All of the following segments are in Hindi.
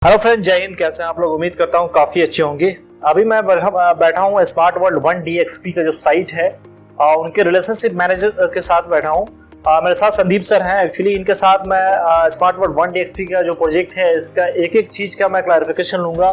हेलो फ्रेंड, जय हिंद। कैसे हैं आप लोग? उम्मीद करता हूं काफ़ी अच्छे होंगे। अभी मैं बैठा हूं स्मार्ट वर्ल्ड 1DXP का जो साइट है उनके रिलेशनशिप मैनेजर के साथ बैठा हूं। मेरे साथ संदीप सर हैं। एक्चुअली इनके साथ मैं स्मार्ट वर्ल्ड 1DXP का जो प्रोजेक्ट है इसका एक एक चीज़ का मैं क्लैरिफिकेशन लूंगा।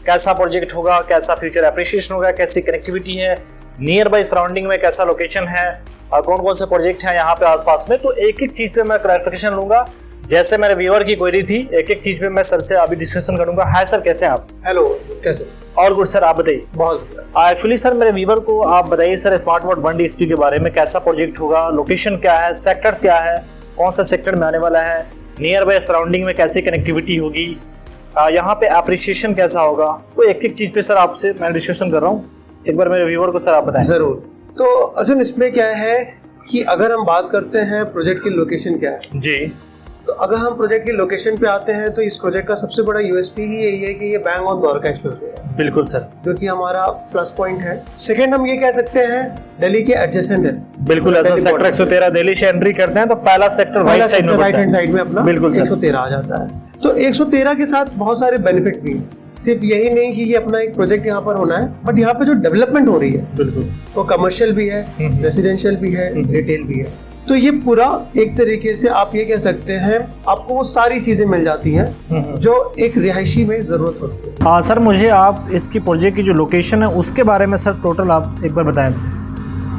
कैसा प्रोजेक्ट होगा, कैसा फ्यूचर एप्रिसिएशन होगा, कैसी कनेक्टिविटी है, नियर बाई सराउंडिंग में कैसा लोकेशन है, कौन कौन से प्रोजेक्ट हैं यहाँ पे आसपास में, तो एक एक चीज़ पे मैं क्लैरिफिकेशन लूंगा। जैसे मेरे व्यूअर की क्वेरी थी, एक एक चीज पे मैं सर से अभी डिस्कशन करूंगा। हाय सर, कैसे हैं आप? हेलो, कैसे? और गुड सर, आप बताइए। बहुत एक्चुअली सर, मेरे व्यूअर को आप बताइए सर, स्मार्ट वर्ल्ड 1DXP के बारे में। कैसा प्रोजेक्ट होगा, लोकेशन क्या है, सेक्टर क्या है, कौन सा सेक्टर में आने वाला है, नियर बाय सराउंडिंग में कैसी कनेक्टिविटी होगी, यहाँ पे एप्रिसिएशन कैसा होगा, तो एक एक चीज पे सर आपसे मैं डिस्कशन कर रहा हूँ। एक बार मेरे व्यूअर को सर आप बताएं। जरूर। तो अर्जुन, इसमें क्या है कि अगर हम बात करते हैं प्रोजेक्ट की लोकेशन क्या है जी, तो अगर हम प्रोजेक्ट की लोकेशन पे आते हैं तो इस प्रोजेक्ट का सबसे बड़ा यूएसपी ही यही है कि ये बैंग ऑन द्वारका एक्सप्रेसवे है। बिल्कुल सर, जो कि हमारा प्लस पॉइंट है। सेकंड, हम ये कह सकते हैं दिल्ली के एडजेसेंट है। बिल्कुल ऐसा। सेक्टर 113 दिल्ली से एंट्री करते हैं तो पहला सेक्टर राइट हैंड साइड में अपना बिल्कुल 113 आ जाता है। तो 113 के साथ बहुत सारे बेनिफिट भी हैं। सिर्फ यही नहीं कि ये अपना एक प्रोजेक्ट यहाँ पर होना है, बट यहाँ पे जो डेवलपमेंट हो रही है बिल्कुल वो कमर्शियल भी है, रेसिडेंशियल भी है, रिटेल भी है। तो ये पूरा एक तरीके से आप ये कह सकते हैं आपको वो सारी चीजें मिल जाती हैं जो एक रिहायशी में जरूरत होती है। हाँ सर, मुझे आप इसकी प्रोजेक्ट की जो लोकेशन है उसके बारे में सर टोटल आप एक बार बताएं।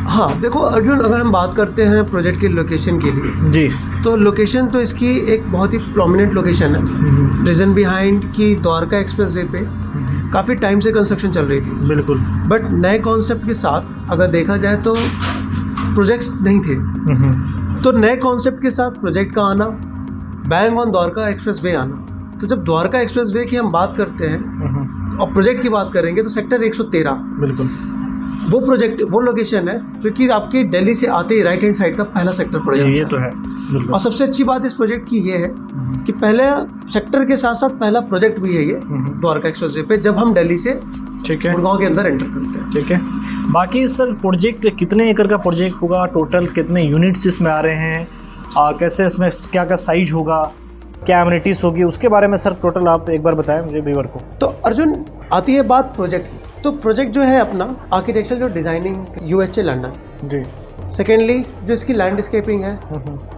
हाँ देखो अर्जुन, अगर हम बात करते हैं प्रोजेक्ट की लोकेशन के लिए जी, तो लोकेशन तो इसकी एक बहुत ही प्रोमिनेंट लोकेशन है। रीजन बिहाइंड कि द्वारका एक्सप्रेसवे पे काफ़ी टाइम से कंस्ट्रक्शन चल रही थी। बिल्कुल। बट नए कॉन्सेप्ट के साथ अगर देखा जाए तो प्रोजेक्ट्स नहीं थे। तो नए कॉन्सेप्ट के साथ प्रोजेक्ट का आना, बैंग ऑन द्वारका एक्सप्रेसवे आना। तो जब द्वारका एक्सप्रेसवे की हम बात करते हैं और प्रोजेक्ट की बात करेंगे तो सेक्टर 113 बिल्कुल वो प्रोजेक्ट, वो लोकेशन है जो कि आपके दिल्ली से आते ही राइट हैंड साइड का पहला सेक्टर पड़ जाता है। ये तो है बिल्कुल। और सबसे अच्छी बात इस प्रोजेक्ट की ये है कि पहले सेक्टर के साथ साथ पहला प्रोजेक्ट भी है ये द्वारका एक्सप्रेसवे पे, जब हम दिल्ली से ठीक है गुड़गांव के अंदर एंटर करते हैं। ठीक है। बाकी सर प्रोजेक्ट कितने एकड़ का प्रोजेक्ट होगा, टोटल कितने यूनिट्स इसमें आ रहे हैं, कैसे इसमें क्या क्या साइज होगा, क्या एमिनिटीज होगी, उसके बारे में सर टोटल आप एक बार बताएं मुझे व्यूअर को। तो अर्जुन, आती है बात प्रोजेक्ट की। तो प्रोजेक्ट जो है अपना आर्किटेक्चर जो डिजाइनिंग UHA लंदन जी। सेकेंडली जो इसकी लैंडस्केपिंग है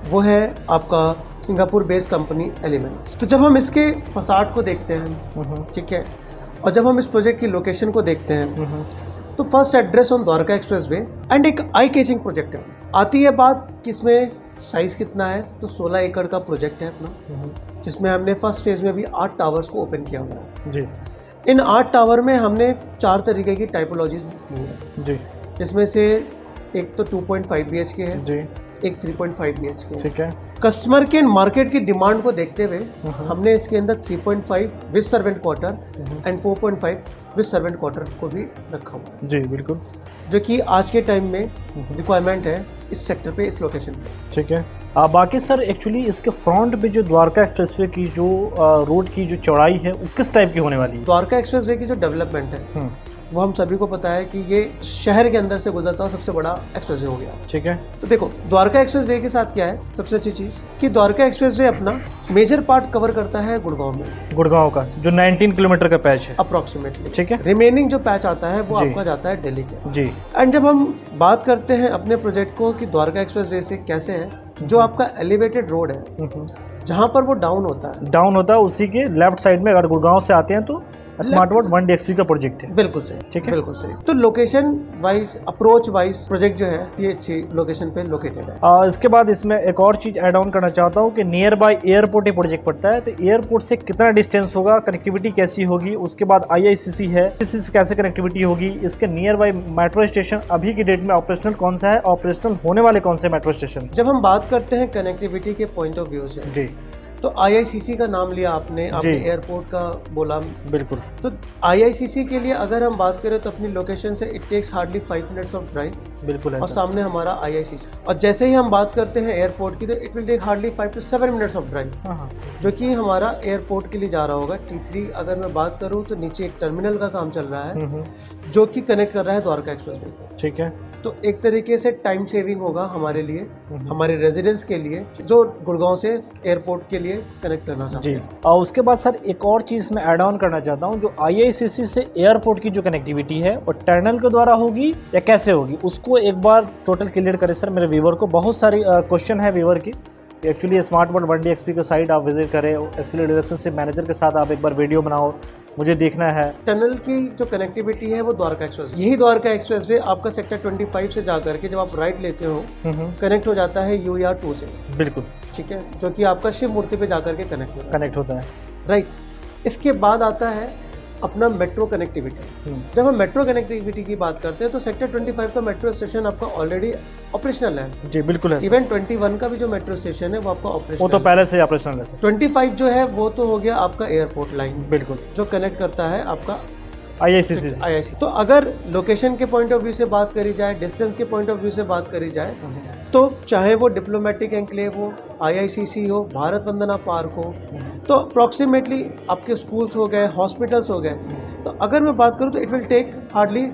वो है आपका सिंगापुर बेस्ड कंपनी एलिमेंट्स। तो जब हम इसके फसाड को देखते हैं, ठीक है, और जब हम इस प्रोजेक्ट की लोकेशन को देखते हैं तो first address on Dwarka expressway and एक आई कैचिंग प्रोजेक्ट है। आती है बात कि इसमें साइज कितना है, तो 16 एकड़ का प्रोजेक्ट है अपना, जिसमें हमने फर्स्ट फेज में भी 8 टावर्स को ओपन किया हुआ है जी। इन 8 टावर में हमने 4 तरीके की टाइपोलॉजीज दी है जी, जिसमें से एक तो 2.5 BHK है जी, एक 3.5 BHK। ठीक है। कस्टमर के मार्केट की डिमांड को देखते हुए हमने इसके अंदर 3.5 with servant quarter and 4.5 with servant quarter को भी रखा हुआ है जी। बिल्कुल, जो कि आज के टाइम में रिक्वायरमेंट है इस सेक्टर पे, इस लोकेशन पे। ठीक है। बाकी सर एक्चुअली इसके फ्रंट पे जो द्वारका एक्सप्रेसवे की जो रोड की जो चौड़ाई है वो किस टाइप की होने वाली है? द्वारका एक्सप्रेसवे की जो डेवलपमेंट है वो हम सभी को पता है कि ये शहर के अंदर से गुजरता हुआ सबसे बड़ा एक्सप्रेसवे हो गया। ठीक है। तो देखो द्वारका एक्सप्रेसवे के साथ क्या है सबसे अच्छी चीज कि द्वारका एक्सप्रेसवे अपना मेजर पार्ट कवर करता है गुड़गांव में, गुड़गांव का जो 19 किलोमीटर का पैच है अप्रोक्सीमेटली। ठीक है। रिमेनिंग जो पैच आता है वो आपका जाता है दिल्ली के जी। एंड जब हम बात करते हैं अपने प्रोजेक्ट को कि द्वारका एक्सप्रेसवे से कैसे है, जो आपका एलिवेटेड रोड है जहाँ पर वो डाउन होता है उसी के लेफ्ट साइड में अगर गुड़गांव से आते हैं तो स्मार्ट वर्ल्ड 1DXP का प्रोजेक्ट है। बिल्कुल सही। ठीक है, बिल्कुल सही। तो location wise, approach wise project जो है ये अच्छी लोकेशन पे लोकेटेड है। इसके बाद इसमें एक और चीज ऐड ऑन करना चाहता हूँ कि नियर बाय एयरपोर्ट ये प्रोजेक्ट पड़ता है, तो एयरपोर्ट से कितना डिस्टेंस होगा, कनेक्टिविटी कैसी होगी, उसके बाद IICC है, IICC से कैसे कनेक्टिविटी होगी, इसके नियर बाय मेट्रो स्टेशन अभी की डेट में ऑपरेशनल कौन सा है, ऑपरेशनल होने वाले कौन से मेट्रो स्टेशन। जब हम बात करते हैं कनेक्टिविटी के पॉइंट ऑफ व्यू से जी, तो IICC का नाम लिया आपने एयरपोर्ट का बोला। बिल्कुल। तो IICC के लिए अगर हम बात करें तो अपनी लोकेशन से it takes hardly 5 minutes of drive. बिल्कुल। और सामने हमारा IICC, और जैसे ही हम बात करते हैं एयरपोर्ट की तो it will take hardly 5 to 7 minutes of drive, जो कि हमारा एयरपोर्ट के लिए जा रहा होगा। T3 अगर मैं बात करूँ तो नीचे एक टर्मिनल का काम चल रहा है जो कि कनेक्ट कर रहा है द्वारका एक्सप्रेसवे को। ठीक है। तो एक तरीके से टाइम सेविंग होगा हमारे लिए, हमारे रेजिडेंट्स के लिए जो गुड़गांव से एयरपोर्ट के लिए लिए कनेक्ट करना चाहते जी। हैं। और उसके बाद सर एक और चीज़ मैं ऐड ऑन करना चाहता हूँ, जो IICC से एयरपोर्ट की जो कनेक्टिविटी है और टनल के द्वारा होगी या कैसे होगी, उसको एक बार टोटल क्लियर करें सर मेरे व्यूवर को। बहुत सारी क्वेश्चन है व्यूवर की। एक्चुअली स्मार्ट वर्ल्ड 1DXP की साइट आप विजिट करें, एक्चुअली रिलेशनशिप मैनेजर के साथ आप एक बार वीडियो बनाओ, मुझे देखना है। टनल की जो कनेक्टिविटी है वो द्वारका एक्सप्रेस, यही द्वारका एक्सप्रेस वे आपका सेक्टर 25 से जाकर के जब आप राइट लेते हो कनेक्ट हो जाता है UER 2 से। बिल्कुल ठीक है, जो कि आपका शिव मूर्ति पे जाकर के कनेक्ट होता है। राइट। इसके बाद आता है अपना मेट्रो कनेक्टिविटी। जब हम मेट्रो कनेक्टिविटी की बात करते हैं तो सेक्टर 25 का मेट्रो स्टेशन आपका ऑलरेडी ऑपरेशनल है। जी बिल्कुल है। इवन 21 का भी जो मेट्रो स्टेशन है वो आपका ऑपरेशनल, वो तो पहले से ऑपरेशनल है। 25 जो है वो तो हो गया आपका एयरपोर्ट लाइन, बिल्कुल, जो कनेक्ट करता है आपका IICC। तो अगर लोकेशन के पॉइंट ऑफ व्यू से बात करी जाए, डिस्टेंस के पॉइंट ऑफ व्यू से बात करी जाए, तो चाहे वो डिप्लोमेटिक एनक्लेव हो, IICC हो, भारत वंदना पार्क हो, तो अप्रॉक्सीमेटली आपके स्कूल्स हो गए, हॉस्पिटल्स हो गए, तो अगर मैं बात करूँ तो it will take hardly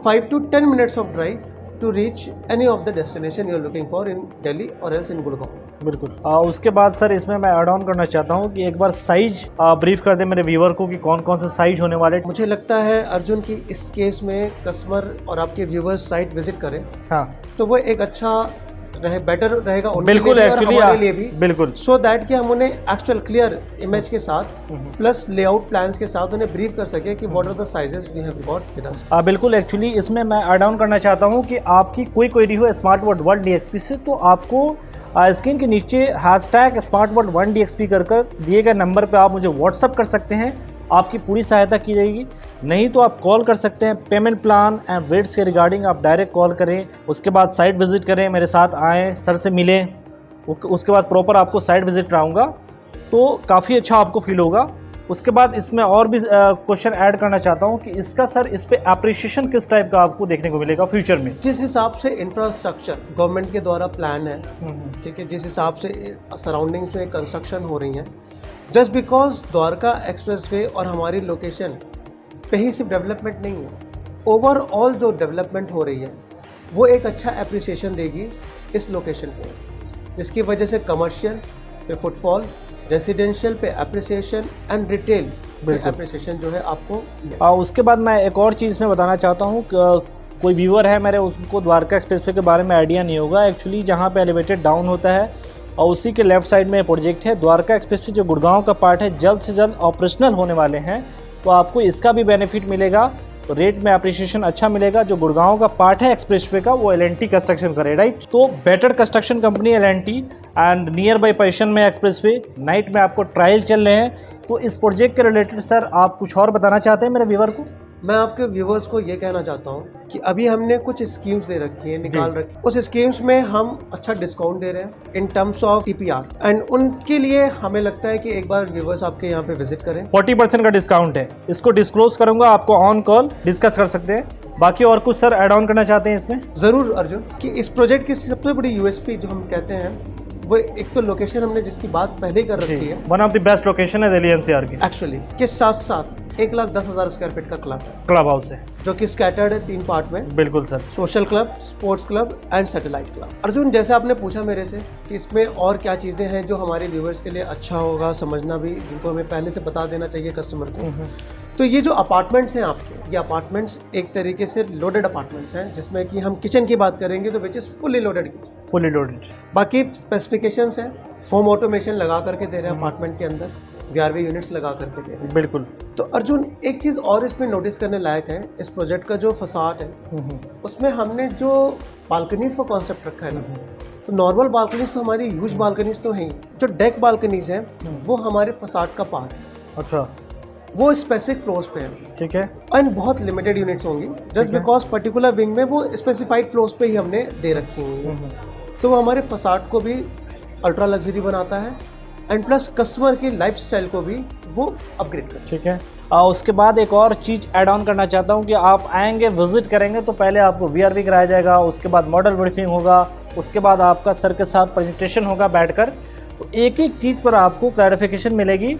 5 to 10 minutes of drive to reach any of the destination you are looking for in Delhi और एल्स इन गुड़गांव। बिल्कुल। उसके बाद सर इसमें मैं ऐड ऑन करना चाहता हूँ कि एक बार साइज ब्रीफ कर दे मेरे व्यूअर को कि कौन कौन से साइज होने वाले। मुझे लगता है अर्जुन की इस केस में कस्टमर और आपके व्यूवर्स साइट विजिट करें, हाँ, तो वो एक अच्छा बेटर रहेगा उनके बिल्कुल लिए भी और एक्चुअली हमारे लिए भी, बिल्कुल, सो दैट कि हम उन्हें एक्चुअल क्लियर इमेज के साथ प्लस लेआउट प्लान्स के साथ उन्हें ब्रीफ कर सके कि what are the sizes we have got with us. बिल्कुल। एक्चुअली इसमें मैं ऐड ऑन करना चाहता हूँ कि आपकी कोई क्वेरी हो स्मार्ट वर्ल्ड 1DXP से, तो आपको स्क्रीन के नीचे #स्मार्ट वर्ल्ड 1DXP कर दिए गए नंबर पे आप मुझे व्हाट्सअप कर सकते हैं, आपकी पूरी सहायता की जाएगी। नहीं तो आप कॉल कर सकते हैं। पेमेंट प्लान एंड रेट्स के रिगार्डिंग आप डायरेक्ट कॉल करें, उसके बाद साइट विजिट करें, मेरे साथ आएँ, सर से मिलें, उसके बाद प्रॉपर आपको साइट विजिट कराऊंगा, तो काफ़ी अच्छा आपको फील होगा। उसके बाद इसमें और भी क्वेश्चन ऐड करना चाहता हूँ कि इसका सर इस पे एप्रिसिएशन किस टाइप का आपको देखने को मिलेगा फ्यूचर में। जिस हिसाब से इंफ्रास्ट्रक्चर गवर्नमेंट के द्वारा प्लान है, ठीक है, जिस हिसाब से सराउंडिंग्स में कंस्ट्रक्शन हो रही है, जस्ट बिकॉज द्वारका एक्सप्रेसवे और हमारी लोकेशन पे ही सिर्फ डेवलपमेंट नहीं है, ओवरऑल जो डेवलपमेंट हो रही है वो एक अच्छा एप्रिसिएशन देगी इस लोकेशन पे, जिसकी वजह से कमर्शियल पे फुटफॉल, रेसिडेंशियल पे एप्रिसिएशन एंड रिटेल पे एप्रिसिएशन जो है आपको। उसके बाद मैं एक और चीज़ में बताना चाहता हूँ, कोई व्यूअर है मेरे, उसको द्वारका एक्सप्रेसवे के बारे में आइडिया नहीं होगा। एक्चुअली जहाँ पे एलिवेटेड डाउन होता है और उसी के लेफ्ट साइड में प्रोजेक्ट है द्वारका एक्सप्रेसवे, जो गुड़गांव का पार्ट है, जल्द से जल्द ऑपरेशनल होने वाले हैं, तो आपको इसका भी बेनिफिट मिलेगा, तो रेट में अप्रिसिएशन अच्छा मिलेगा। जो गुड़गांव का पार्ट है एक्सप्रेसवे का, वो L&T कंस्ट्रक्शन करे, राइट। तो better construction company L&T and near by position में एक्सप्रेसवे, नाइट में आपको ट्रायल चल रहे हैं। तो इस प्रोजेक्ट के रिलेटेड सर आप कुछ और बताना चाहते हैं मेरे व्यूअर को? मैं आपके व्यूवर्स को ये कहना चाहता हूँ कि अभी हमने कुछ स्कीम्स दे रखी है, निकाल रखी है, उस स्कीम्स में हम अच्छा डिस्काउंट दे रहे हैं in terms of CPR, and उनके लिए हमें लगता है कि एक बार व्यूवर्स आपके यहाँ पे विजिट करें। 40% का डिस्काउंट है, इसको डिस्क्लोज करूंगा, आपको ऑन कॉल डिस्कस कर सकते हैं। बाकी और कुछ सर ऐड ऑन करना चाहते हैं इसमें? ज़रूर अर्जुन, कि इस प्रोजेक्ट की सबसे बड़ी USP जो हम कहते हैं वो एक तो लोकेशन हमने जिसकी बात पहले ही कर रखी है, one of the best location है दिल्ली NCR की एक्चुअली, के साथ साथ 1,10,000 स्क्वायर फीट का क्लब हाउस है, जो कि स्कैटर्ड है 3 पार्ट में। बिल्कुल sir, social club, sports club and satellite club. Arjun, जैसे आपने पूछा मेरे से कि इसमें और क्या चीज़ें हैं जो हमारे व्यूवर्स के लिए अच्छा होगा समझना भी, जिनको हमें पहले से बता देना चाहिए कस्टमर को, तो ये जो अपार्टमेंट्स हैं आपके, ये अपार्टमेंट्स एक तरीके से लोडेड अपार्टमेंट्स हैं, जिसमें कि हम किचन की बात करेंगे तो which is fully loaded kitchen, fully loaded. बाकी स्पेसिफिकेशंस हैं, होम ऑटोमेशन लगा करके दे रहे हैं अपार्टमेंट के अंदर, VRV यूनिट्स लगा करके दे रहे हैं। बिल्कुल। तो अर्जुन, एक चीज़ और इसमें नोटिस करने लायक है, इस प्रोजेक्ट का जो फसाड है उसमें हमने जो बालकनीज का कॉन्सेप्ट रखा है ना, तो नॉर्मल बालकनीज तो हमारी यूज बालकनीज तो हैं, जो डेक बालकनीज हैं वो हमारे फसाड का पार्ट है। अच्छा, वो स्पेसिफिक फ्लोर्स पे है, ठीक है, एंड बहुत लिमिटेड यूनिट्स होंगी, जस्ट बिकॉज पर्टिकुलर विंग में वो स्पेसिफाइड फ्लोर्स पे ही हमने दे रखी हुई है, तो वो हमारे फसाड को भी अल्ट्रा लग्जरी बनाता है एंड प्लस कस्टमर की लाइफस्टाइल को भी वो अपग्रेड करता है। ठीक है। उसके बाद एक और चीज़ ऐड ऑन करना चाहता हूँ कि आप आएंगे, विजिट करेंगे, तो पहले आपको VRV कराया जाएगा, उसके बाद मॉडल ब्रीफिंग होगा, उसके बाद आपका सर के साथ प्रेजेंटेशन होगा बैठकर, तो एक एक चीज़ पर आपको क्लैरिफिकेशन मिलेगी।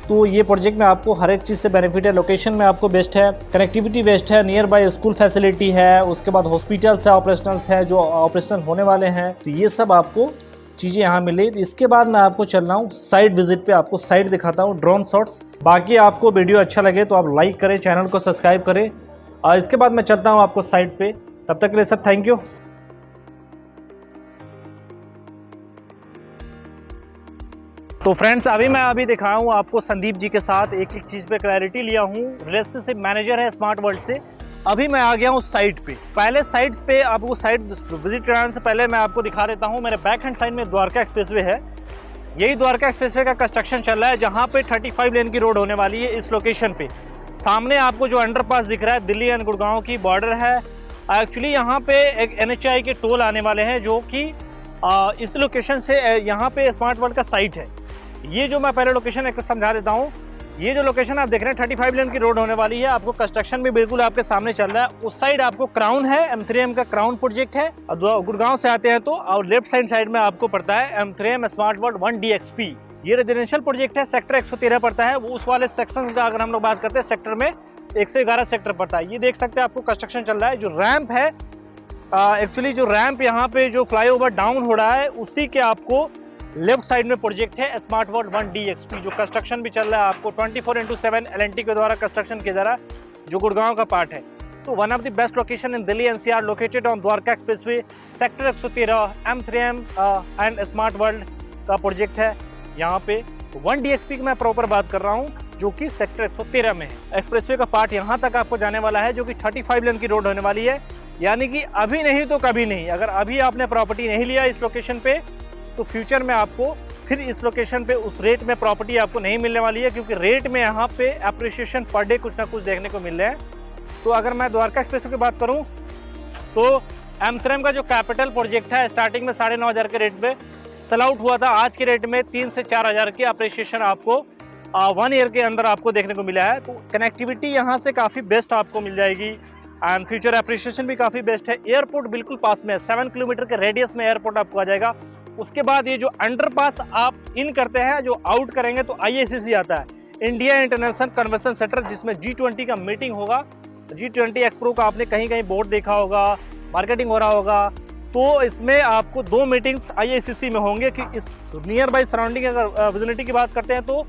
तो ये प्रोजेक्ट में आपको हर एक चीज़ से बेनिफिट है। लोकेशन में आपको बेस्ट है, कनेक्टिविटी बेस्ट है, नियर बाय स्कूल फैसिलिटी है, उसके बाद हॉस्पिटल्स है, ऑपरेशनल्स है जो ऑपरेशनल होने वाले हैं, तो ये सब आपको चीज़ें यहाँ मिली। इसके बाद मैं आपको चल रहा हूँ साइट विजिट पे, आपको साइट दिखाता हूँ, ड्रोन शॉट्स। बाकी आपको वीडियो अच्छा लगे तो आप लाइक करें, चैनल को सब्सक्राइब करें, और इसके बाद मैं चलता हूँ आपको साइट पे। तब तक के लिए सर थैंक यू। तो फ्रेंड्स अभी दिखाऊँ आपको संदीप जी के साथ एक एक चीज़ पे क्लैरिटी लिया हूँ। रिलेशनशिप मैनेजर है स्मार्ट वर्ल्ड से। अभी मैं आ गया हूँ साइट पे। पहले साइट्स पे आपको साइट विजिट कराने से पहले मैं आपको दिखा देता हूँ। मेरे बैक हैंड साइड में द्वारका एक्सप्रेसवे है। यही द्वारका एक्सप्रेसवे का कंस्ट्रक्शन चल रहा है, जहाँ पे 35 लेन की रोड होने वाली है इस लोकेशन पे। सामने आपको जो अंडरपास दिख रहा है दिल्ली एंड गुड़गांव की बॉर्डर है। एक्चुअली यहाँ पे एक NHAI के टोल आने वाले हैं, जो कि इस लोकेशन से यहाँ पे स्मार्ट वर्ल्ड का साइट है। ये जो मैं पहले लोकेशन एक समझा देता हूँ। ये जो लोकेशन आप देख रहे हैं 35 लेन की रोड होने वाली है। आपको कंस्ट्रक्शन भी बिल्कुल आपके सामने चल रहा है। उस साइड आपको क्राउन है, M3M का क्राउन प्रोजेक्ट है। गुड़गांव से आते हैं तो, और लेफ्ट साइड में आपको पड़ता है M3M स्मार्ट वर्ल्ड 1DXP। ये रेजिडेंशियल प्रोजेक्ट है, सेक्टर 113 पड़ता है। वो उस वाले सेक्शन का अगर हम लोग बात करते हैं, सेक्टर में 111 सेक्टर पड़ता है। ये देख सकते हैं आपको कंस्ट्रक्शन चल रहा है। जो रैंप है, एक्चुअली जो रैंप यहाँ पे जो फ्लाईओवर डाउन हो रहा है, उसी के आपको लेफ्ट साइड में प्रोजेक्ट है स्मार्ट वर्ल्ड 1DXP। जो कंस्ट्रक्शन भी चल रहा है आपको 24/7 L&T के द्वारा कंस्ट्रक्शन किया जा रहा है, जो गुड़गांव का पार्ट है। तो one of the best location in Delhi NCR, located on Dwarka expressway, sector 113, M3M and smart world का प्रोजेक्ट है। यहाँ पे 1DXP की मैं प्रॉपर बात कर रहा हूँ, जो कि सेक्टर 113 में है। एक्सप्रेसवे का पार्ट यहाँ तक आपको जाने वाला है, जो कि 35 लेन की रोड होने वाली है। यानी कि अभी नहीं तो कभी नहीं। अगर अभी आपने प्रॉपर्टी नहीं लिया इस लोकेशन पे, तो फ्यूचर में आपको फिर इस लोकेशन पे उस रेट में प्रॉपर्टी आपको नहीं मिलने वाली है, क्योंकि रेट में यहाँ पे एप्रिसिएशन पर डे कुछ ना कुछ देखने को मिल रहे हैं। तो अगर मैं द्वारका एक्सप्रेसवे की बात करूँ तो M3M का जो कैपिटल प्रोजेक्ट है, स्टार्टिंग में 9,500 के रेट में सेल आउट हुआ था। आज के रेट में 3 से 4,000 की अप्रिसिएशन आपको 1 ईयर के अंदर आपको देखने को मिला है। तो कनेक्टिविटी यहाँ से काफ़ी बेस्ट आपको मिल जाएगी, एंड फ्यूचर अप्रिसिएशन भी काफ़ी बेस्ट है। एयरपोर्ट बिल्कुल पास में है, 7 किलोमीटर के रेडियस में एयरपोर्ट आपको आ जाएगा। उसके बाद ये जो अंडरपास आप इन करते हैं, जो आउट करेंगे तो IICC आता है, इंडिया इंटरनेशनल कन्वेंशन सेंटर, जिसमें G20 का मीटिंग होगा। G20 एक्सप्रो का आपने कहीं कहीं बोर्ड देखा होगा, मार्केटिंग हो रहा होगा। तो इसमें आपको 2 मीटिंग्स IICC में होंगे कि इस नियर बाई सराउंडिंग अगर विजिबिलिटी की बात करते हैं तो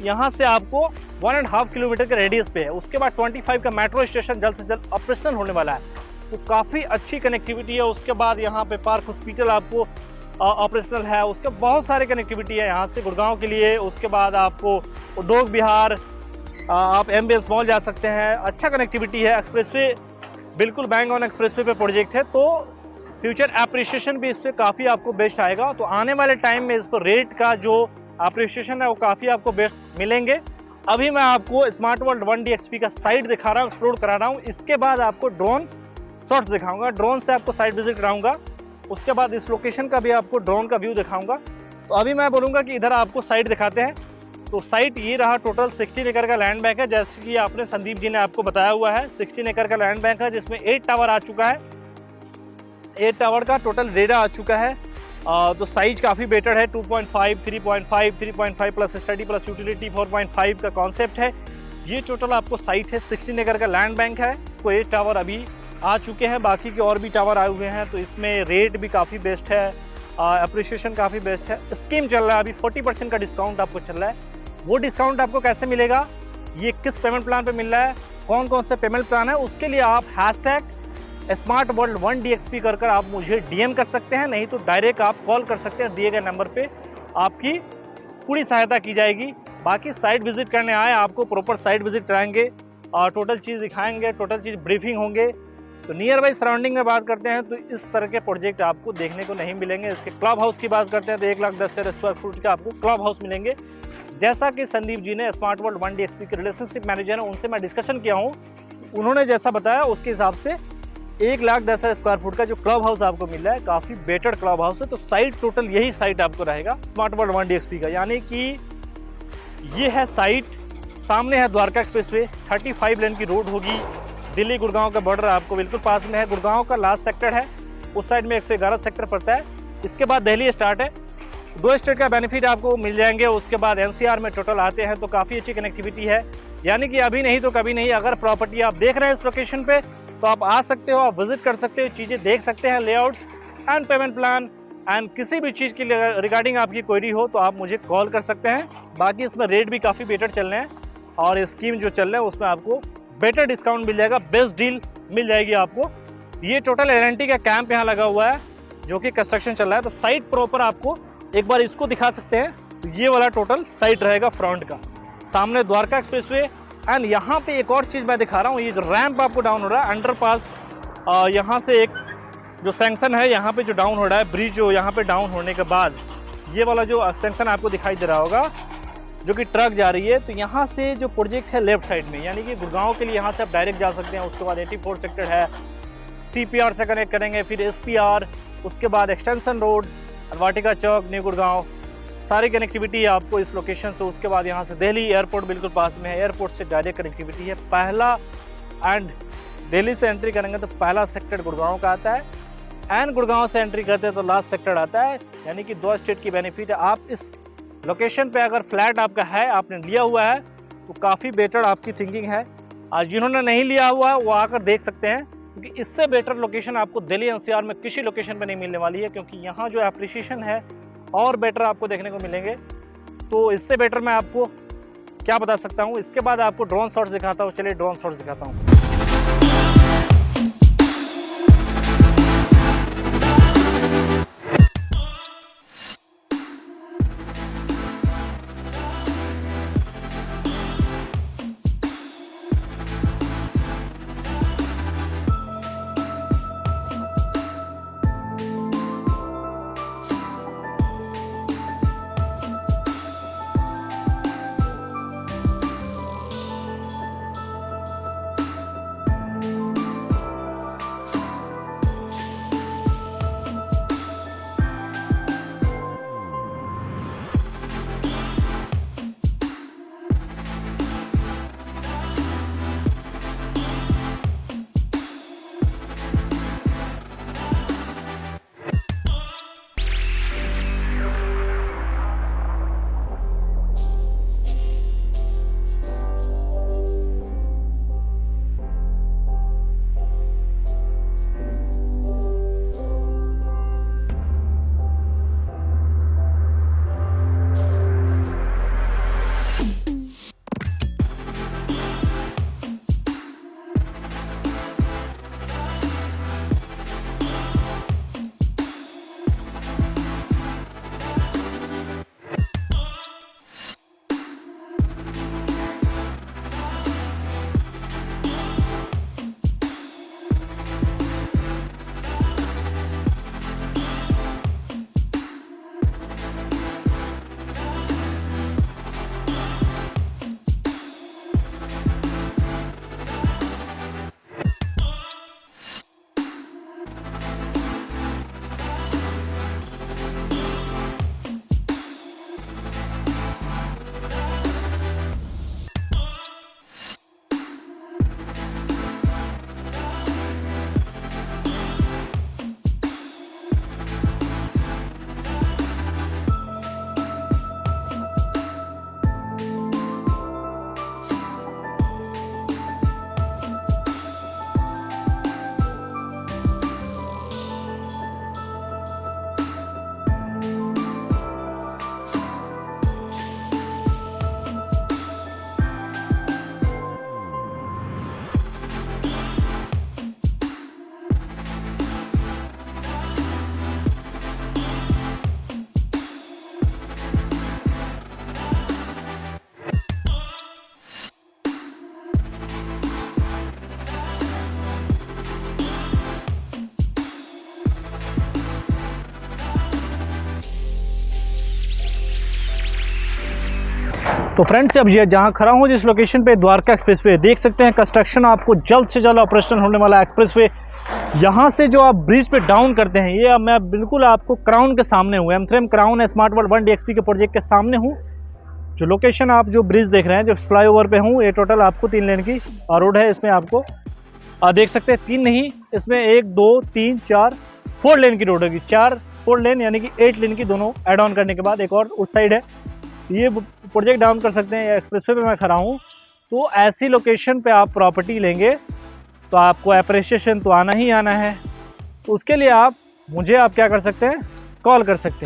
यहाँ से आपको 1.5 किलोमीटर के रेडियस पे है। उसके बाद 25 का मेट्रो स्टेशन जल्द से जल्द ऑपरेशन होने वाला है। तो काफ़ी अच्छी कनेक्टिविटी है। उसके बाद यहाँ पे पार्क हॉस्पिटल आपको ऑपरेशनल है। उसके बहुत सारे कनेक्टिविटी है यहाँ से गुड़गांव के लिए। उसके बाद आपको उद्योग विहार, आप MBS मॉल जा सकते हैं। अच्छा कनेक्टिविटी है। एक्सप्रेसवे बिल्कुल बैंग ऑन एक्सप्रेसवे पे प्रोजेक्ट है, तो फ्यूचर एप्रिसिएशन भी इस पर काफ़ी आपको बेस्ट आएगा। तो आने वाले टाइम में इस पर रेट का जो एप्रिसिएशन है वो काफ़ी आपको बेस्ट मिलेंगे। अभी मैं आपको स्मार्ट वर्ल्ड 1DXP का साइट दिखा रहा हूँ, एक्सप्लोर करा रहा हूँ। इसके बाद आपको ड्रोन शॉट्स दिखाऊंगा, ड्रोन से आपको साइट विजिट कराऊंगा। उसके बाद इस लोकेशन का भी आपको ड्रोन का व्यू दिखाऊंगा। तो अभी मैं बोलूँगा कि इधर आपको साइट दिखाते हैं। तो साइट ये रहा, टोटल 16 एकड़ का लैंड बैंक है, जैसे कि आपने संदीप जी ने आपको बताया हुआ है। 16 एकड़ का लैंड बैंक है, जिसमें 8 टावर आ चुका है। 8 टावर का टोटल रेडा आ चुका है। तो साइज काफ़ी बेटर है, 2.5, 3.5, 3.5 प्लस स्टडी प्लस यूटिलिटी 4.5 का कॉन्सेप्ट है। ये टोटल आपको साइट है, 16 एकड़ का लैंड बैंक है। तो 8 टावर अभी आ चुके हैं, बाकी के और भी टावर आए हुए हैं। तो इसमें रेट भी काफ़ी बेस्ट है, अप्रिसिएशन काफ़ी बेस्ट है। स्कीम चल रहा है अभी, 40% का डिस्काउंट आपको चल रहा है। वो डिस्काउंट आपको कैसे मिलेगा, ये किस पेमेंट प्लान पे मिल रहा है, कौन कौन से पेमेंट प्लान है, उसके लिए आप स्मार्ट वर्ल्ड 1DXP कर आप मुझे DM कर सकते हैं। नहीं तो डायरेक्ट आप कॉल कर सकते हैं, दिए गए नंबर पे आपकी पूरी सहायता की जाएगी। बाकी साइट विजिट करने आए, आपको प्रॉपर साइट विजिट कराएंगे और टोटल चीज़ दिखाएंगे, टोटल चीज़ ब्रीफिंग होंगे। तो नियर बाई सराउंडिंग में बात करते हैं तो इस तरह के प्रोजेक्ट आपको देखने को नहीं मिलेंगे। इसके क्लब हाउस की बात करते हैं तो 1,10,000 स्क्वायर फुट का आपको क्लब हाउस मिलेंगे। जैसा कि संदीप जी ने, स्मार्ट वर्ल्ड 1DXP के रिलेशनशिप मैनेजर हैं, उनसे मैं डिस्कशन किया हूँ, उन्होंने जैसा बताया उसके हिसाब से 1,10,000 स्क्वायर फुट का जो क्लब हाउस आपको मिल रहा है, काफ़ी बेटर क्लब हाउस है। तो साइट टोटल यही साइट आपको रहेगा स्मार्ट वर्ल्ड 1DXP का। यानी कि ये है साइट, सामने है द्वारका एक्सप्रेसवे, 35 लेन की रोड होगी। दिल्ली गुड़गांव का बॉर्डर आपको बिल्कुल पास में है। गुड़गांव का लास्ट सेक्टर है, उस साइड में 111 सेक्टर पड़ता है। इसके बाद दिल्ली स्टार्ट है। 2 स्टेट का बेनिफिट आपको मिल जाएंगे। उसके बाद NCR में टोटल आते हैं, तो काफ़ी अच्छी कनेक्टिविटी है। यानी कि अभी नहीं तो कभी नहीं। अगर प्रॉपर्टी आप देख रहे हैं इस लोकेशन पे, तो आप आ सकते हो, आप विजिट कर सकते हो, चीज़ें देख सकते हैं, layouts and payment plan and किसी भी चीज़ की रिगार्डिंग आपकी क्वेरी हो तो आप मुझे कॉल कर सकते हैं। बाकी इसमें रेट भी काफ़ी बेटर चल रहे हैं और स्कीम जो चल रहा है उसमें आपको बेटर डिस्काउंट मिल जाएगा, बेस्ट डील मिल जाएगी आपको। ये टोटल एल&टी का कैंप यहाँ लगा हुआ है जो कि कंस्ट्रक्शन चल रहा है। तो साइट प्रॉपर आपको एक बार इसको दिखा सकते हैं। तो ये वाला टोटल साइट रहेगा फ्रंट का, सामने द्वारका एक्सप्रेसवे। एंड यहाँ पे एक और चीज़ मैं दिखा रहा हूँ, ये जो रैंप आपको डाउन हो रहा है अंडरपास, यहाँ से एक जो सैंक्शन है यहाँ पे जो डाउन हो रहा है ब्रिज, जो यहाँ पे डाउन होने के बाद ये वाला जो सैंक्शन आपको दिखाई दे रहा होगा जो कि ट्रक जा रही है। तो यहाँ से जो प्रोजेक्ट है लेफ्ट साइड में, यानी कि गुड़गांव के लिए यहाँ से आप डायरेक्ट जा सकते हैं। उसके बाद 84 सेक्टर है, CPR से कनेक्ट करेंगे, फिर SPR, उसके बाद एक्सटेंशन रोड, वाटिका चौक, न्यू गुड़गांव, सारी कनेक्टिविटी है आपको इस लोकेशन से। उसके बाद यहाँ से दिल्ली एयरपोर्ट बिल्कुल पास में है, एयरपोर्ट से डायरेक्ट कनेक्टिविटी है। पहला एंड दिल्ली से एंट्री करेंगे तो पहला सेक्टर गुड़गांव का आता है, एंड गुड़गांव से एंट्री करते हैं तो लास्ट सेक्टर आता है। यानी कि 2 स्टेट की बेनिफिट है। आप इस लोकेशन पे अगर फ्लैट आपका है, आपने लिया हुआ है, तो काफ़ी बेटर आपकी थिंकिंग है। आज जिन्होंने नहीं लिया हुआ है वो आकर देख सकते हैं, क्योंकि इससे बेटर लोकेशन आपको दिल्ली NCR में किसी लोकेशन पे नहीं मिलने वाली है, क्योंकि यहाँ जो एप्रिसिएशन है और बेटर आपको देखने को मिलेंगे। तो इससे बेटर मैं आपको क्या बता सकता हूँ। इसके बाद आपको ड्रोन शॉट्स दिखाता हूँ। चलिए ड्रोन शॉट्स दिखाता हूँ। तो फ्रेंड्स अब जहाँ खड़ा हूँ जिस लोकेशन पे द्वारका एक्सप्रेसवे, देख सकते हैं कंस्ट्रक्शन आपको जल्द से जल्द ऑपरेशन होने वाला है एक्सप्रेसवे। यहाँ से जो आप ब्रिज पे डाउन करते हैं, ये मैं बिल्कुल आपको क्राउन के सामने हूँ। M3M क्राउन है स्मार्ट वर्ल्ड 1 DXP के प्रोजेक्ट के सामने हूँ। जो लोकेशन आप जो ब्रिज देख रहे हैं, जो फ्लाईओवर पे हूँ, ये टोटल आपको 3 लेन की रोड है। इसमें आपको देख सकते हैं 3 नहीं, इसमें 1 2 3 4 4 लेन की रोड होगी। 4 लेन यानी कि 8 लेन की दोनों एड ऑन करने के बाद एक और उस साइड है। ये प्रोजेक्ट डाउन कर सकते हैं। एक्सप्रेसवे पे मैं खड़ा हूँ। तो ऐसी लोकेशन पे आप प्रॉपर्टी लेंगे तो आपको एप्रिसिएशन तो आना ही आना है। तो उसके लिए आप क्या कर सकते हैं, कॉल कर सकते हैं।